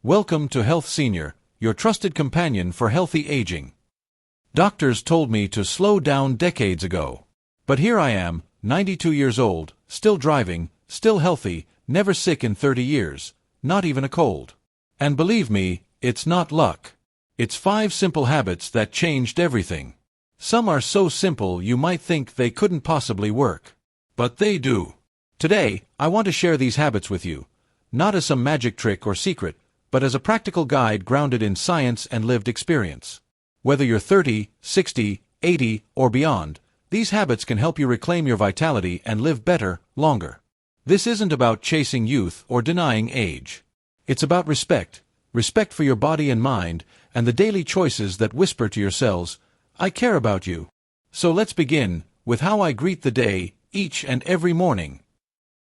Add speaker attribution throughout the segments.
Speaker 1: Welcome to Health Senior, your trusted companion for healthy aging. Doctors told me to slow down decades ago. But here I am, 92 years old, still driving, still healthy, never sick in 30 years, not even a cold. And believe me, it's not luck. It's 5 simple habits that changed everything. Some are so simple you might think they couldn't possibly work. But they do. Today, I want to share these habits with you, not as some magic trick or secret, but as a practical guide grounded in science and lived experience. Whether you're 30, 60, 80, or beyond, these habits can help you reclaim your vitality and live better, longer. This isn't about chasing youth or denying age. It's about respect for your body and mind, and the daily choices that whisper to your cells, I care about you. So let's begin with how I greet the day each and every morning.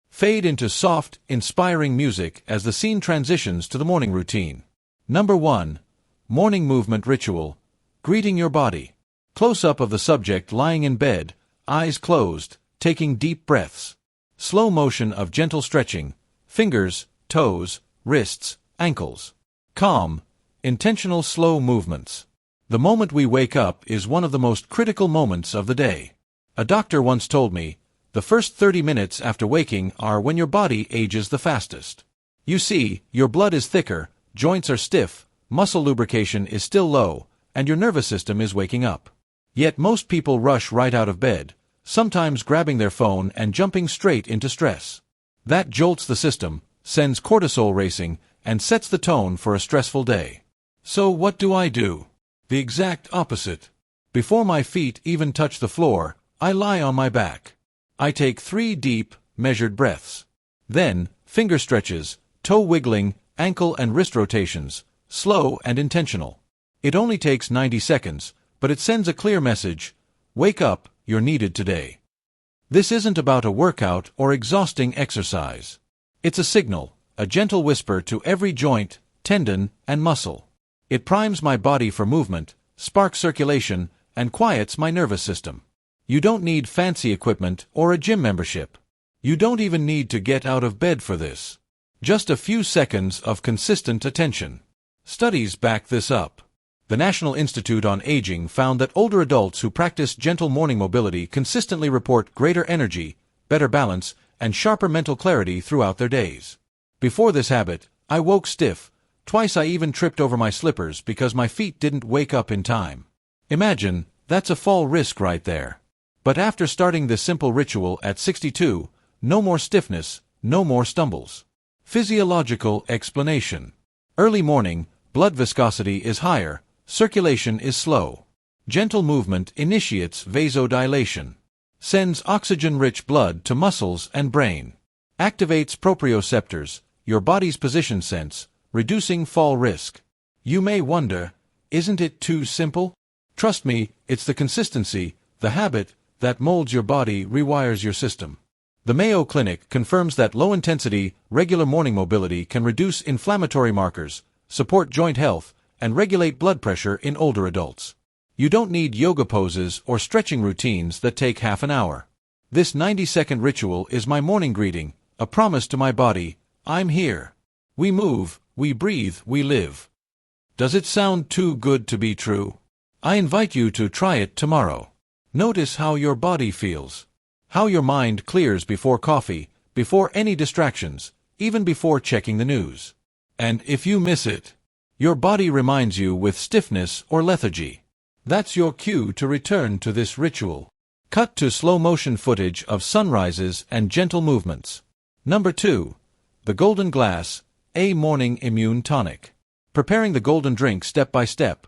Speaker 1: Fade into soft, inspiring music as the scene transitions to the morning routine. Number 1. Morning movement ritual. Greeting your body. Close-up of the subject lying in bed, eyes closed, taking deep breaths. Slow motion of gentle stretching, fingers, toes, wrists, ankles. Calm, intentional slow movements. The moment we wake up is one of the most critical moments of the day. A doctor once told me, the first 30 minutes after waking are when your body ages the fastest. You see, your blood is thicker, joints are stiff, muscle lubrication is still low, and your nervous system is waking up. Yet most people rush right out of bed, sometimes grabbing their phone and jumping straight into stress. That jolts the system, sends cortisol racing, and sets the tone for a stressful day. So what do? The exact opposite. Before my feet even touch the floor, I lie on my back. I take 3 deep, measured breaths. Then, finger stretches, toe wiggling, ankle and wrist rotations, slow and intentional. It only takes 90 seconds, but it sends a clear message, wake up, you're needed today. This isn't about a workout or exhausting exercise. It's a signal, a gentle whisper to every joint, tendon, and muscle. It primes my body for movement, sparks circulation, and quiets my nervous system. You don't need fancy equipment or a gym membership. You don't even need to get out of bed for this. Just a few seconds of consistent attention. Studies back this up. The National Institute on Aging found that older adults who practice gentle morning mobility consistently report greater energy, better balance, and sharper mental clarity throughout their days. Before this habit, I woke stiff. Twice I even tripped over my slippers because my feet didn't wake up in time. Imagine, that's a fall risk right there. But after starting this simple ritual at 62, no more stiffness, no more stumbles. Physiological explanation. Early morning, blood viscosity is higher, circulation is slow. Gentle movement initiates vasodilation. Sends oxygen-rich blood to muscles and brain. Activates proprioceptors, your body's position sense, reducing fall risk. You may wonder, isn't it too simple? Trust me, it's the consistency, the habit, that molds your body, rewires your system. The Mayo Clinic confirms that low-intensity, regular morning mobility can reduce inflammatory markers, support joint health, and regulate blood pressure in older adults. You don't need yoga poses or stretching routines that take half an hour. This 90-second ritual is my morning greeting, a promise to my body, I'm here. We move, we breathe, we live. Does it sound too good to be true? I invite you to try it tomorrow. Notice how your body feels. How your mind clears before coffee, before any distractions, even before checking the news. And if you miss it, your body reminds you with stiffness or lethargy. That's your cue to return to this ritual. Cut to slow-motion footage of sunrises and gentle movements. Number 2. The Golden Glass, a morning immune tonic. Preparing the golden drink step by step.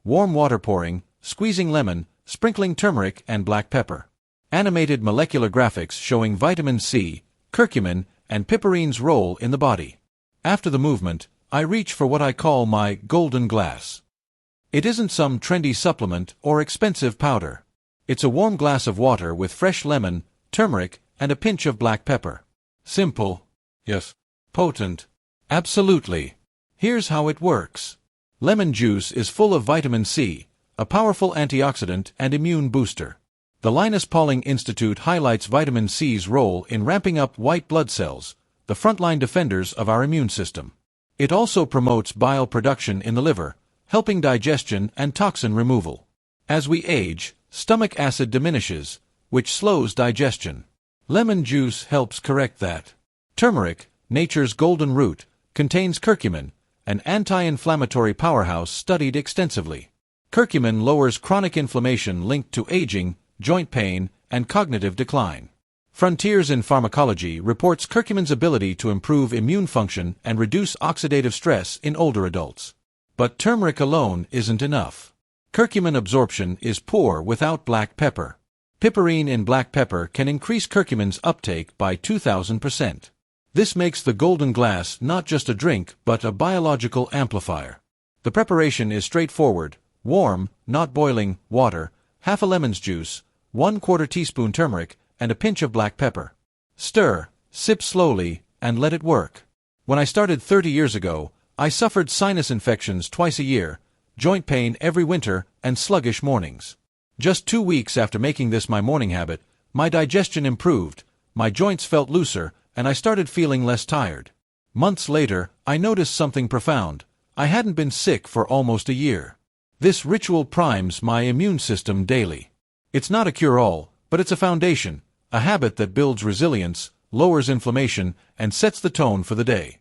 Speaker 1: Warm water pouring, squeezing lemon, sprinkling turmeric and black pepper. Animated molecular graphics showing vitamin C, curcumin, and piperine's role in the body. After the movement, I reach for what I call my golden glass. It isn't some trendy supplement or expensive powder. It's a warm glass of water with fresh lemon, turmeric, and a pinch of black pepper. Simple. Yes. Potent. Absolutely. Here's how it works. Lemon juice is full of vitamin C, a powerful antioxidant and immune booster. The Linus Pauling Institute highlights vitamin C's role in ramping up white blood cells, the frontline defenders of our immune system. It also promotes bile production in the liver, helping digestion and toxin removal. As we age, stomach acid diminishes, which slows digestion. Lemon juice helps correct that. Turmeric, nature's golden root, contains curcumin, an anti-inflammatory powerhouse studied extensively. Curcumin lowers chronic inflammation linked to aging, joint pain, and cognitive decline. Frontiers in Pharmacology reports curcumin's ability to improve immune function and reduce oxidative stress in older adults. But turmeric alone isn't enough. Curcumin absorption is poor without black pepper. Piperine in black pepper can increase curcumin's uptake by 2,000%. This makes the golden glass not just a drink but a biological amplifier. The preparation is straightforward: warm, not boiling, water, half a lemon's juice, 1/4 teaspoon turmeric, and a pinch of black pepper. Stir, sip slowly, and let it work. When I started 30 years ago, I suffered sinus infections twice a year, joint pain every winter, and sluggish mornings. Just 2 weeks after making this my morning habit, my digestion improved, my joints felt looser, and I started feeling less tired. Months later, I noticed something profound. I hadn't been sick for almost a year. This ritual primes my immune system daily. It's not a cure-all, but it's a foundation, a habit that builds resilience, lowers inflammation, and sets the tone for the day.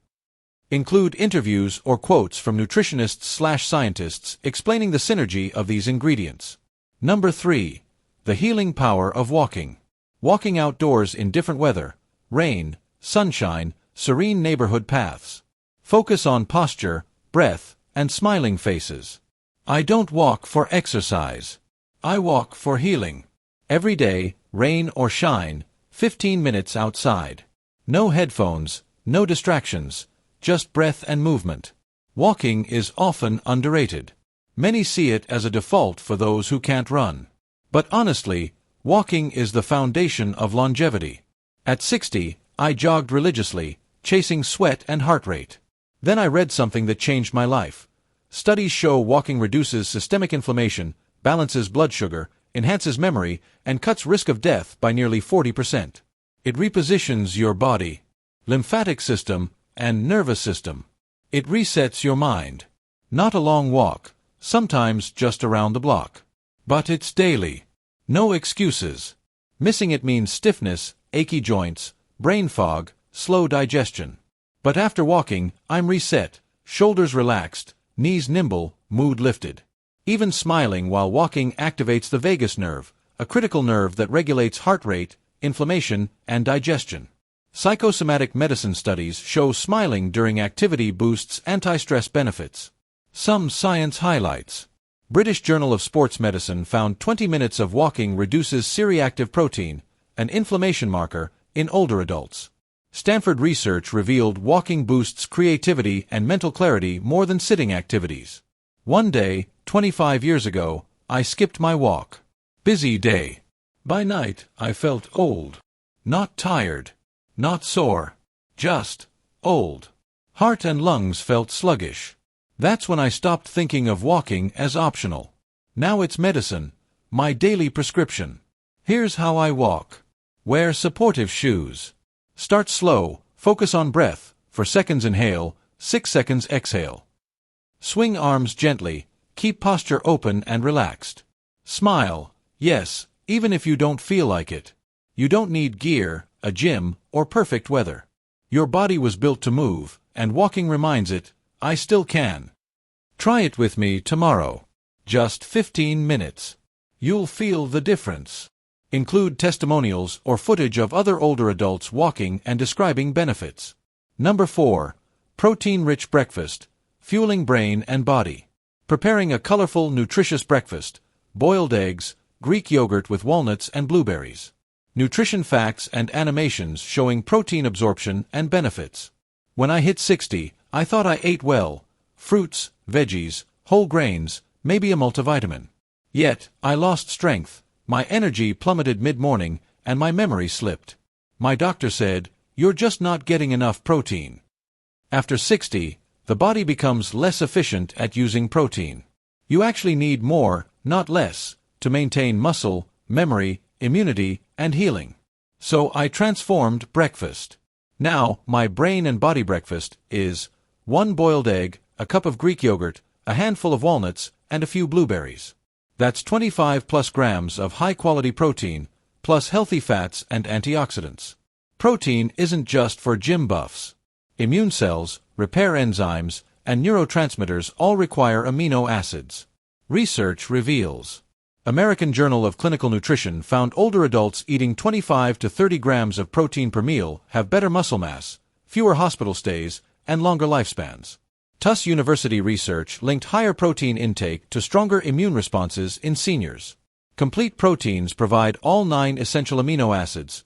Speaker 1: Include interviews or quotes from nutritionists/scientists explaining the synergy of these ingredients. Number 3. The healing power of walking. Walking outdoors in different weather, rain, sunshine, serene neighborhood paths. Focus on posture, breath, and smiling faces. I don't walk for exercise. I walk for healing. Every day, rain or shine, 15 minutes outside. No headphones, no distractions, just breath and movement. Walking is often underrated. Many see it as a default for those who can't run. But honestly, walking is the foundation of longevity. At 60, I jogged religiously, chasing sweat and heart rate. Then I read something that changed my life. Studies show walking reduces systemic inflammation, balances blood sugar, enhances memory, and cuts risk of death by nearly 40%. It repositions your body, lymphatic system, and nervous system. It resets your mind. Not a long walk, sometimes just around the block. But it's daily. No excuses. Missing it means stiffness, achy joints, brain fog, slow digestion. But after walking, I'm reset, shoulders relaxed, knees nimble, mood lifted. Even smiling while walking activates the vagus nerve, a critical nerve that regulates heart rate, inflammation, and digestion. Psychosomatic medicine studies show smiling during activity boosts anti-stress benefits. Some science highlights. British Journal of Sports Medicine found 20 minutes of walking reduces C-reactive protein, an inflammation marker, in older adults. Stanford research revealed walking boosts creativity and mental clarity more than sitting activities. One day, 25 years ago, I skipped my walk. Busy day. By night, I felt old. Not tired. Not sore. Just old. Heart and lungs felt sluggish. That's when I stopped thinking of walking as optional. Now it's medicine, my daily prescription. Here's how I walk. Wear supportive shoes. Start slow, focus on breath, 4 seconds inhale, 6 seconds exhale. Swing arms gently, keep posture open and relaxed. Smile, yes, even if you don't feel like it. You don't need gear, a gym, or perfect weather. Your body was built to move, and walking reminds it, I still can. Try it with me tomorrow. Just 15 minutes. You'll feel the difference. Include testimonials or footage of other older adults walking and describing benefits. Number 4. Protein-rich breakfast, fueling brain and body. Preparing a colorful, nutritious breakfast. Boiled eggs, Greek yogurt with walnuts and blueberries. Nutrition facts and animations showing protein absorption and benefits. When I hit 60, I thought I ate well. Fruits, veggies, whole grains, maybe a multivitamin. Yet, I lost strength, my energy plummeted mid-morning, and my memory slipped. My doctor said, "You're just not getting enough protein." After 60, the body becomes less efficient at using protein. You actually need more, not less, to maintain muscle, memory, immunity, and healing. So I transformed breakfast. Now, my brain and body breakfast is 1 boiled egg, a cup of Greek yogurt, a handful of walnuts, and a few blueberries. That's 25 plus grams of high-quality protein, plus healthy fats and antioxidants. Protein isn't just for gym buffs. Immune cells, repair enzymes, and neurotransmitters all require amino acids. Research reveals. American Journal of Clinical Nutrition found older adults eating 25 to 30 grams of protein per meal have better muscle mass, fewer hospital stays, and longer lifespans. Tufts University research linked higher protein intake to stronger immune responses in seniors. Complete proteins provide all 9 essential amino acids.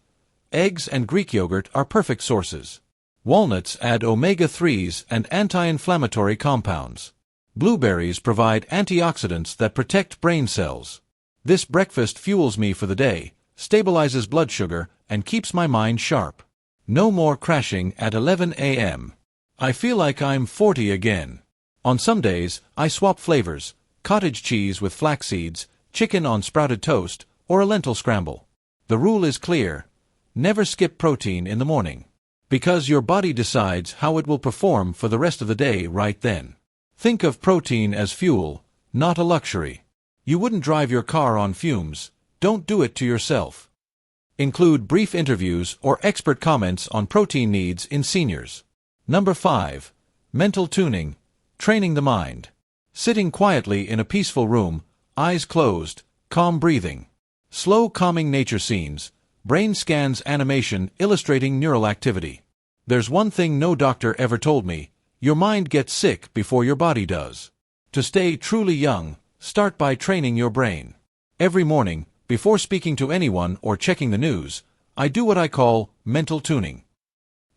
Speaker 1: Eggs and Greek yogurt are perfect sources. Walnuts add omega-3s and anti-inflammatory compounds. Blueberries provide antioxidants that protect brain cells. This breakfast fuels me for the day, stabilizes blood sugar, and keeps my mind sharp. No more crashing at 11 a.m. I feel like I'm 40 again. On some days, I swap flavors: cottage cheese with flax seeds, chicken on sprouted toast, or a lentil scramble. The rule is clear: never skip protein in the morning. Because your body decides how it will perform for the rest of the day right then. Think of protein as fuel, not a luxury. You wouldn't drive your car on fumes. Don't do it to yourself. Include brief interviews or expert comments on protein needs in seniors. Number 5. Mental tuning, training the mind. Sitting quietly in a peaceful room, eyes closed, calm breathing. Slow calming nature scenes, brain scans animation illustrating neural activity. There's one thing no doctor ever told me: your mind gets sick before your body does. To stay truly young, start by training your brain. Every morning, before speaking to anyone or checking the news, I do what I call mental tuning.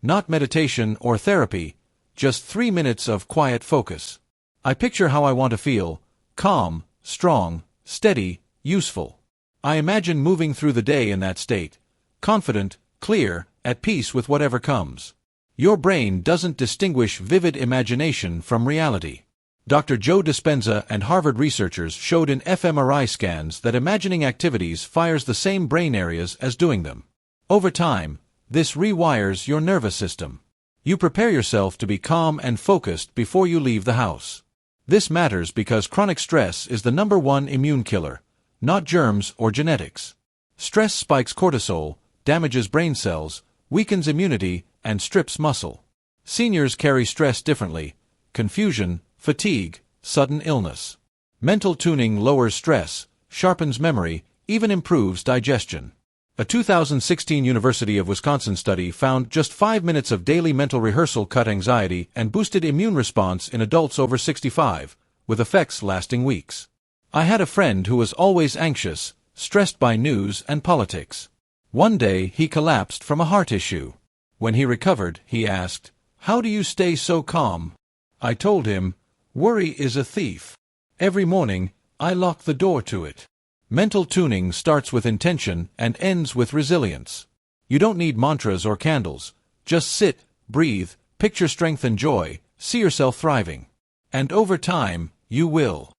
Speaker 1: Not meditation or therapy, just 3 minutes of quiet focus. I picture how I want to feel: calm, strong, steady, useful. I imagine moving through the day in that state, confident, clear, at peace with whatever comes. Your brain doesn't distinguish vivid imagination from reality. Dr. Joe Dispenza and Harvard researchers showed in fMRI scans that imagining activities fires the same brain areas as doing them. Over time, this rewires your nervous system. You prepare yourself to be calm and focused before you leave the house. This matters because chronic stress is the #1 immune killer, not germs or genetics. Stress spikes cortisol, damages brain cells, weakens immunity, and strips muscle. Seniors carry stress differently: confusion, fatigue, sudden illness. Mental tuning lowers stress, sharpens memory, even improves digestion. A 2016 University of Wisconsin study found just 5 minutes of daily mental rehearsal cut anxiety and boosted immune response in adults over 65, with effects lasting weeks. I had a friend who was always anxious, stressed by news and politics. One day he collapsed from a heart issue. When he recovered, he asked, "How do you stay so calm?" I told him, "Worry is a thief. Every morning, I lock the door to it." Mental tuning starts with intention and ends with resilience. You don't need mantras or candles. Just sit, breathe, picture strength and joy, see yourself thriving. And over time, you will.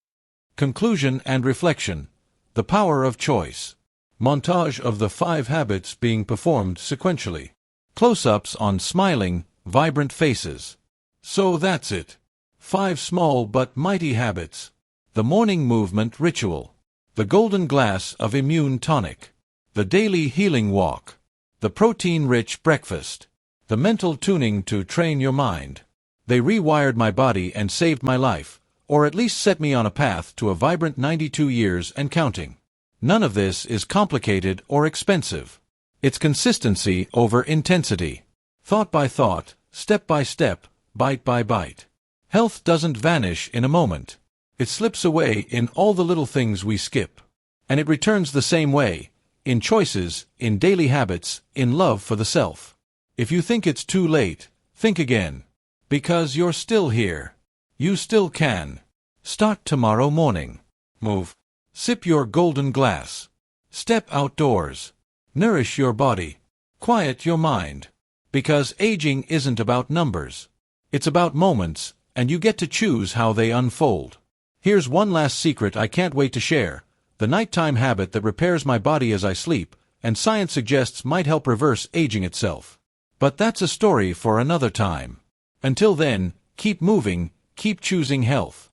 Speaker 1: Conclusion and reflection. The power of choice. Montage of the 5 habits being performed sequentially. Close-ups on smiling, vibrant faces. So that's it. 5 small but mighty habits. The morning movement ritual. The golden glass of immune tonic. The daily healing walk. The protein-rich breakfast. The mental tuning to train your mind. They rewired my body and saved my life, or at least set me on a path to a vibrant 92 years and counting. None of this is complicated or expensive. It's consistency over intensity. Thought by thought, step by step, bite by bite. Health doesn't vanish in a moment. It slips away in all the little things we skip. And it returns the same way, in choices, in daily habits, in love for the self. If you think it's too late, think again. Because you're still here. You still can. Start tomorrow morning. Move. Sip your golden glass. Step outdoors. Nourish your body. Quiet your mind. Because aging isn't about numbers. It's about moments, and you get to choose how they unfold. Here's one last secret I can't wait to share: the nighttime habit that repairs my body as I sleep, and science suggests might help reverse aging itself. But that's a story for another time. Until then, keep moving, keep choosing health.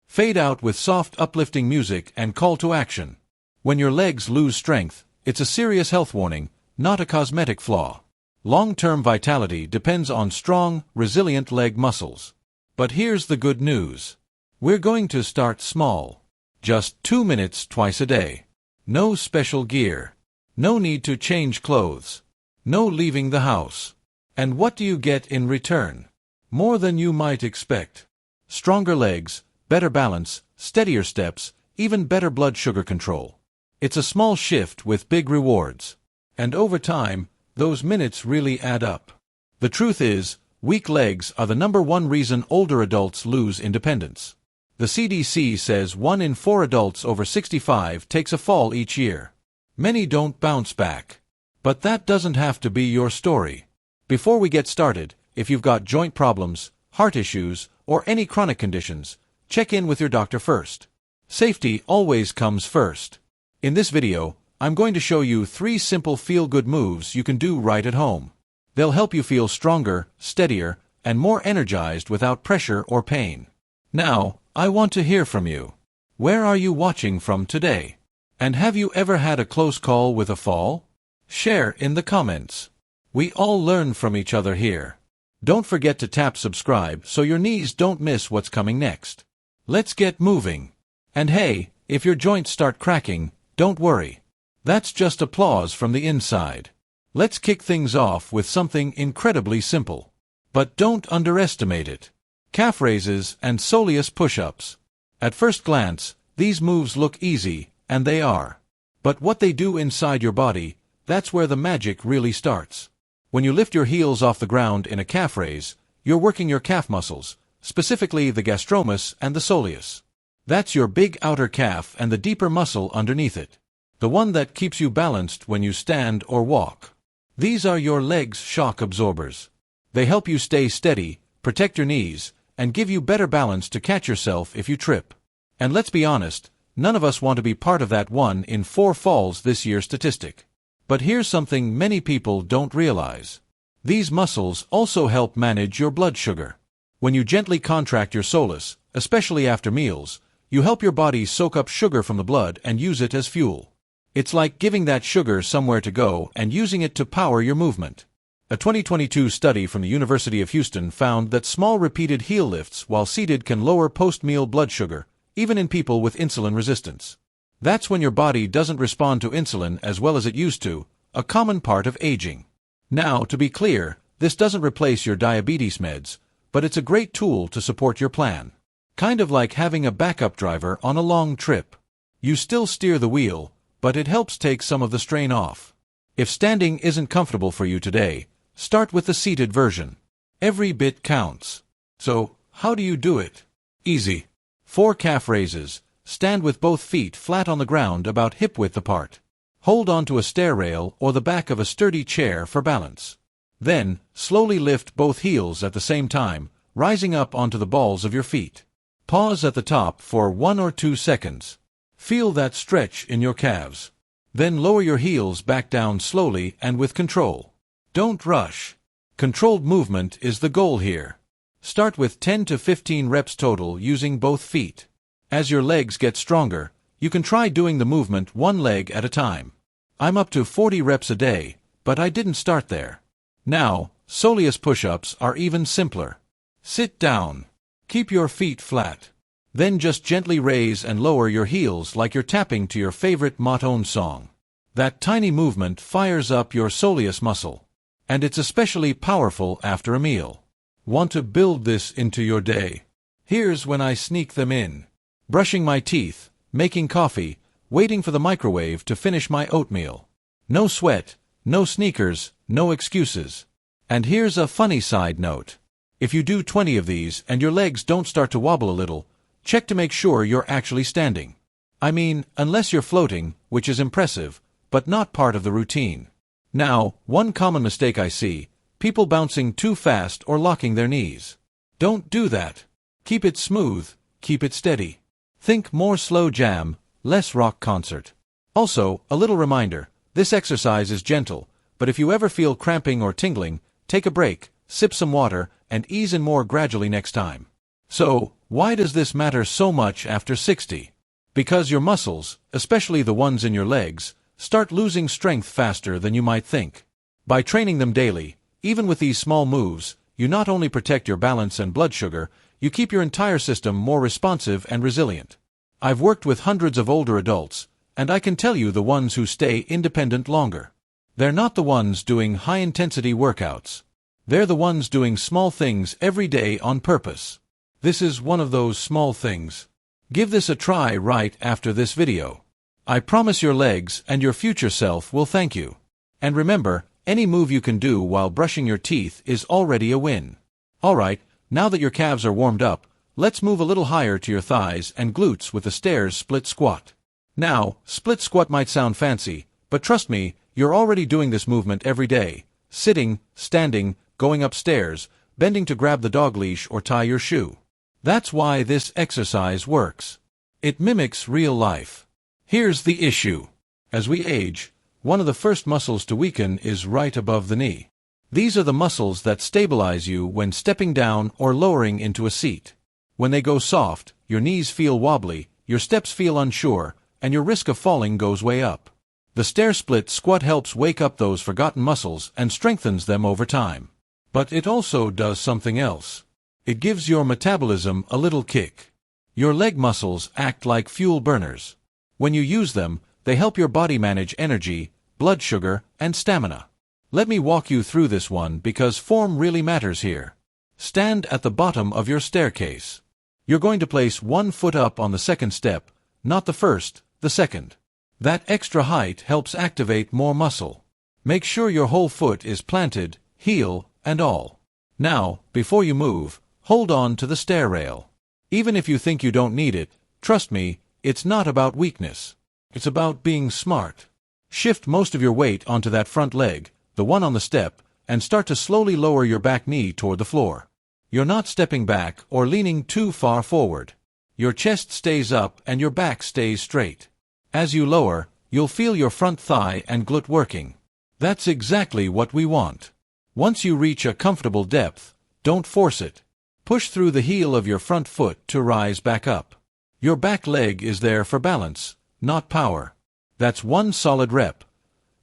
Speaker 1: Fade out with soft uplifting music and call to action. When your legs lose strength, it's a serious health warning, not a cosmetic flaw. Long-term vitality depends on strong, resilient leg muscles. But here's the good news. We're going to start small. Just 2 minutes twice a day. No special gear. No need to change clothes. No leaving the house. And what do you get in return? More than you might expect. Stronger legs, better balance, steadier steps, even better blood sugar control. It's a small shift with big rewards. And over time, those minutes really add up. The truth is, weak legs are the #1 reason older adults lose independence. The CDC says 1 in 4 adults over 65 takes a fall each year. Many don't bounce back. But that doesn't have to be your story. Before we get started, if you've got joint problems, heart issues, or any chronic conditions, check in with your doctor first. Safety always comes first. In this video, I'm going to show you 3 simple feel-good moves you can do right at home. They'll help you feel stronger, steadier, and more energized without pressure or pain. Now, I want to hear from you. Where are you watching from today? And have you ever had a close call with a fall? Share in the comments. We all learn from each other here. Don't forget to tap subscribe so your knees don't miss what's coming next. Let's get moving. And hey, if your joints start cracking, don't worry. That's just applause from the inside. Let's kick things off with something incredibly simple. But don't underestimate it. Calf raises and soleus push-ups. At first glance, these moves look easy, and they are. But what they do inside your body, that's where the magic really starts. When you lift your heels off the ground in a calf raise, you're working your calf muscles, specifically the gastrocnemius and the soleus. That's your big outer calf and the deeper muscle underneath it. The one that keeps you balanced when you stand or walk. These are your legs' shock absorbers. They help you stay steady, protect your knees, and give you better balance to catch yourself if you trip. And let's be honest, none of us want to be part of that 1 in 4 falls this year statistic. But here's something many people don't realize. These muscles also help manage your blood sugar. When you gently contract your soleus, especially after meals, you help your body soak up sugar from the blood and use it as fuel. It's like giving that sugar somewhere to go and using it to power your movement. A 2022 study from the University of Houston found that small repeated heel lifts while seated can lower post-meal blood sugar, even in people with insulin resistance. That's when your body doesn't respond to insulin as well as it used to, a common part of aging. Now, to be clear, this doesn't replace your diabetes meds, but it's a great tool to support your plan. Kind of like having a backup driver on a long trip. You still steer the wheel, but it helps take some of the strain off. If standing isn't comfortable for you today, start with the seated version. Every bit counts. So, how do you do it? Easy. 4 calf raises. Stand with both feet flat on the ground about hip-width apart. Hold onto a stair rail or the back of a sturdy chair for balance. Then, slowly lift both heels at the same time, rising up onto the balls of your feet. Pause at the top for 1 or 2 seconds. Feel that stretch in your calves. Then lower your heels back down slowly and with control. Don't rush. Controlled movement is the goal here. Start with 10 to 15 reps total using both feet. As your legs get stronger, you can try doing the movement 1 leg at a time. I'm up to 40 reps a day, but I didn't start there. Now, soleus push-ups are even simpler. Sit down. Keep your feet flat. Then just gently raise and lower your heels like you're tapping to your favorite Motown song. That tiny movement fires up your soleus muscle. And it's especially powerful after a meal. Want to build this into your day? Here's when I sneak them in. Brushing my teeth, making coffee, waiting for the microwave to finish my oatmeal. No sweat, no sneakers, no excuses. And here's a funny side note. If you do 20 of these and your legs don't start to wobble a little, check to make sure you're actually standing. I mean, unless you're floating, which is impressive, but not part of the routine. Now, one common mistake I see, people bouncing too fast or locking their knees. Don't do that. Keep it smooth, keep it steady. Think more slow jam, less rock concert. Also, a little reminder, this exercise is gentle, but if you ever feel cramping or tingling, take a break, sip some water, and ease in more gradually next time. So, why does this matter so much after 60? Because your muscles, especially the ones in your legs, start losing strength faster than you might think. By training them daily, even with these small moves, you not only protect your balance and blood sugar, you keep your entire system more responsive and resilient. I've worked with hundreds of older adults, and I can tell you the ones who stay independent longer. They're not the ones doing high-intensity workouts. They're the ones doing small things every day on purpose. This is one of those small things. Give this a try right after this video. I promise your legs and your future self will thank you. And remember, any move you can do while brushing your teeth is already a win. Alright, now that your calves are warmed up, let's move a little higher to your thighs and glutes with the stairs split squat. Now, split squat might sound fancy, but trust me, you're already doing this movement every day. Sitting, standing, going upstairs, bending to grab the dog leash or tie your shoe. That's why this exercise works. It mimics real life. Here's the issue. As we age, one of the first muscles to weaken is right above the knee. These are the muscles that stabilize you when stepping down or lowering into a seat. When they go soft, your knees feel wobbly, your steps feel unsure, and your risk of falling goes way up. The stair split squat helps wake up those forgotten muscles and strengthens them over time. But it also does something else. It gives your metabolism a little kick. Your leg muscles act like fuel burners. When you use them, they help your body manage energy, blood sugar, and stamina. Let me walk you through this one because form really matters here. Stand at the bottom of your staircase. You're going to place one foot up on the second step, not the first, the second. That extra height helps activate more muscle. Make sure your whole foot is planted, heel and all. Now, before you move, hold on to the stair rail. Even if you think you don't need it, trust me, it's not about weakness. It's about being smart. Shift most of your weight onto that front leg, the one on the step, and start to slowly lower your back knee toward the floor. You're not stepping back or leaning too far forward. Your chest stays up and your back stays straight. As you lower, you'll feel your front thigh and glute working. That's exactly what we want. Once you reach a comfortable depth, don't force it. Push through the heel of your front foot to rise back up. Your back leg is there for balance, not power. That's one solid rep.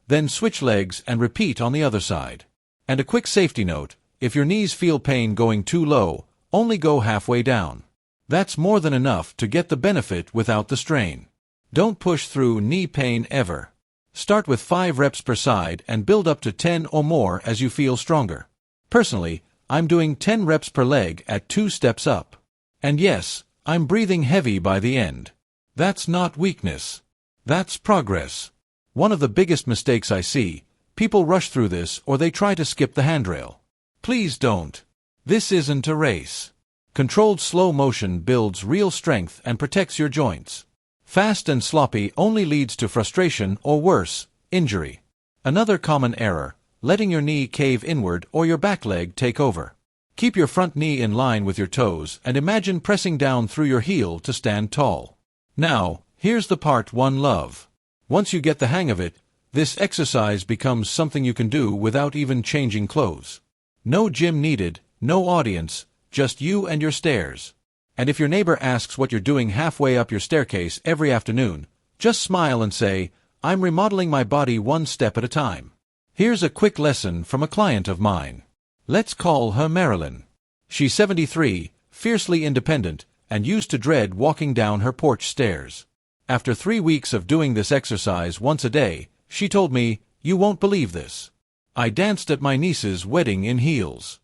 Speaker 1: Then switch legs and repeat on the other side. And a quick safety note, if your knees feel pain going too low, only go halfway down. That's more than enough to get the benefit without the strain. Don't push through knee pain ever. Start with 5 reps per side and build up to 10 or more as you feel stronger. Personally, I'm doing 10 reps per leg at 2 steps up. And yes, I'm breathing heavy by the end. That's not weakness. That's progress. One of the biggest mistakes I see, people rush through this or they try to skip the handrail. Please don't. This isn't a race. Controlled slow motion builds real strength and protects your joints. Fast and sloppy only leads to frustration or worse, injury. Another common error, letting your knee cave inward or your back leg take over. Keep your front knee in line with your toes and imagine pressing down through your heel to stand tall. Now, here's the part one love. Once you get the hang of it, this exercise becomes something you can do without even changing clothes. No gym needed, no audience, just you and your stairs. And if your neighbor asks what you're doing halfway up your staircase every afternoon, just smile and say, "I'm remodeling my body one step at a time." Here's a quick lesson from a client of mine. Let's call her Marilyn. She's 73, fiercely independent, and used to dread walking down her porch stairs. After 3 weeks of doing this exercise once a day, she told me, "You won't believe this. I danced at my niece's wedding in heels."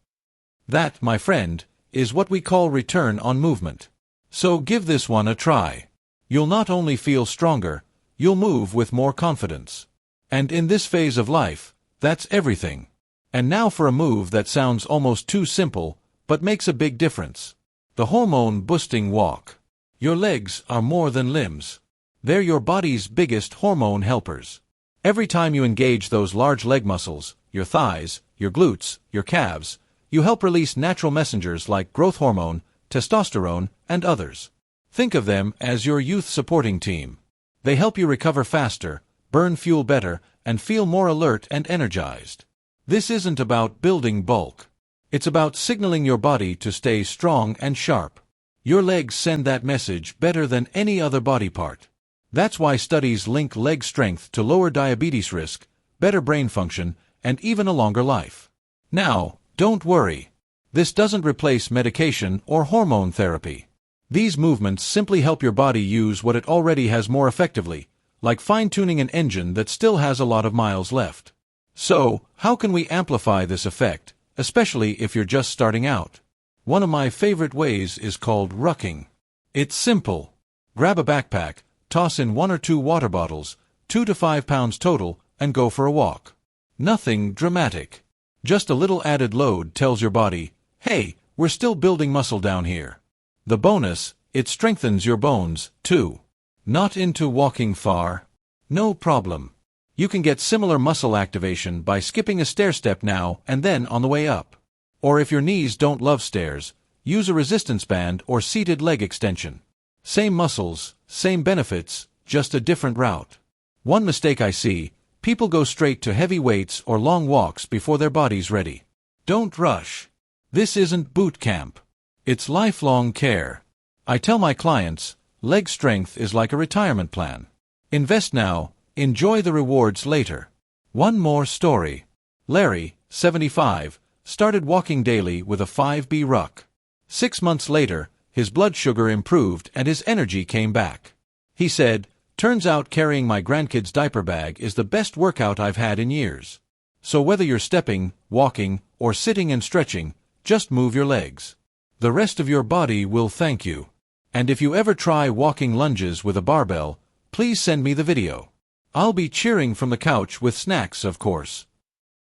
Speaker 1: That, my friend, is what we call return on movement. So give this one a try. You'll not only feel stronger, you'll move with more confidence. And in this phase of life, that's everything. And now for a move that sounds almost too simple, but makes a big difference. The hormone-boosting walk. Your legs are more than limbs. They're your body's biggest hormone helpers. Every time you engage those large leg muscles, your thighs, your glutes, your calves, you help release natural messengers like growth hormone, testosterone, and others. Think of them as your youth supporting team. They help you recover faster, burn fuel better, and feel more alert and energized. This isn't about building bulk. It's about signaling your body to stay strong and sharp. Your legs send that message better than any other body part. That's why studies link leg strength to lower diabetes risk, better brain function, and even a longer life. Now, don't worry. This doesn't replace medication or hormone therapy. These movements simply help your body use what it already has more effectively, like fine-tuning an engine that still has a lot of miles left. So, how can we amplify this effect, especially if you're just starting out? One of my favorite ways is called rucking. It's simple. Grab a backpack, toss in 1 or 2 water bottles, 2 to 5 pounds total, and go for a walk. Nothing dramatic. Just a little added load tells your body, hey, we're still building muscle down here. The bonus, it strengthens your bones, too. Not into walking far? No problem. You can get similar muscle activation by skipping a stair step now and then on the way up. Or if your knees don't love stairs, use a resistance band or seated leg extension. Same muscles, same benefits, just a different route. One mistake I see, people go straight to heavy weights or long walks before their body's ready. Don't rush. This isn't boot camp. It's lifelong care. I tell my clients, leg strength is like a retirement plan. Invest now, enjoy the rewards later. One more story. Larry, 75, started walking daily with a 5B ruck. 6 months later, his blood sugar improved and his energy came back. He said, turns out carrying my grandkid's diaper bag is the best workout I've had in years. So whether you're stepping, walking, or sitting and stretching, just move your legs. The rest of your body will thank you. And if you ever try walking lunges with a barbell, please send me the video. I'll be cheering from the couch with snacks, of course.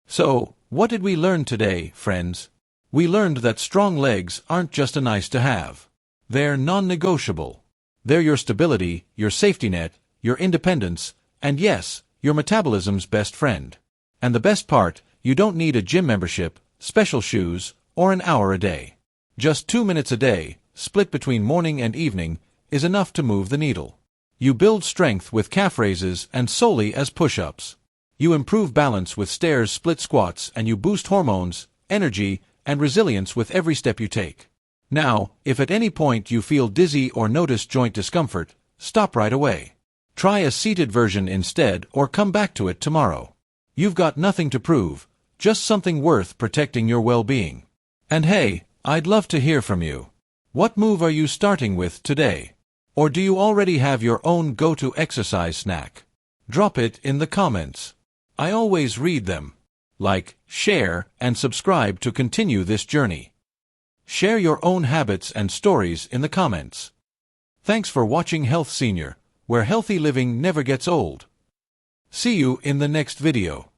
Speaker 1: So, what did we learn today, friends? We learned that strong legs aren't just a nice to have. They're non-negotiable. They're your stability, your safety net, your independence, and yes, your metabolism's best friend. And the best part, you don't need a gym membership, special shoes, or an hour a day. Just 2 minutes a day, split between morning and evening, is enough to move the needle. You build strength with calf raises and solely as push-ups. You improve balance with stairs, split squats, and you boost hormones, energy, and resilience with every step you take. Now, if at any point you feel dizzy or notice joint discomfort, stop right away. Try a seated version instead or come back to it tomorrow. You've got nothing to prove, just something worth protecting your well-being. And hey, I'd love to hear from you. What move are you starting with today? Or do you already have your own go-to exercise snack? Drop it in the comments. I always read them. Like, share, and subscribe to continue this journey. Share your own habits and stories in the comments. Thanks for watching Health Senior, where healthy living never gets old. See you in the next video.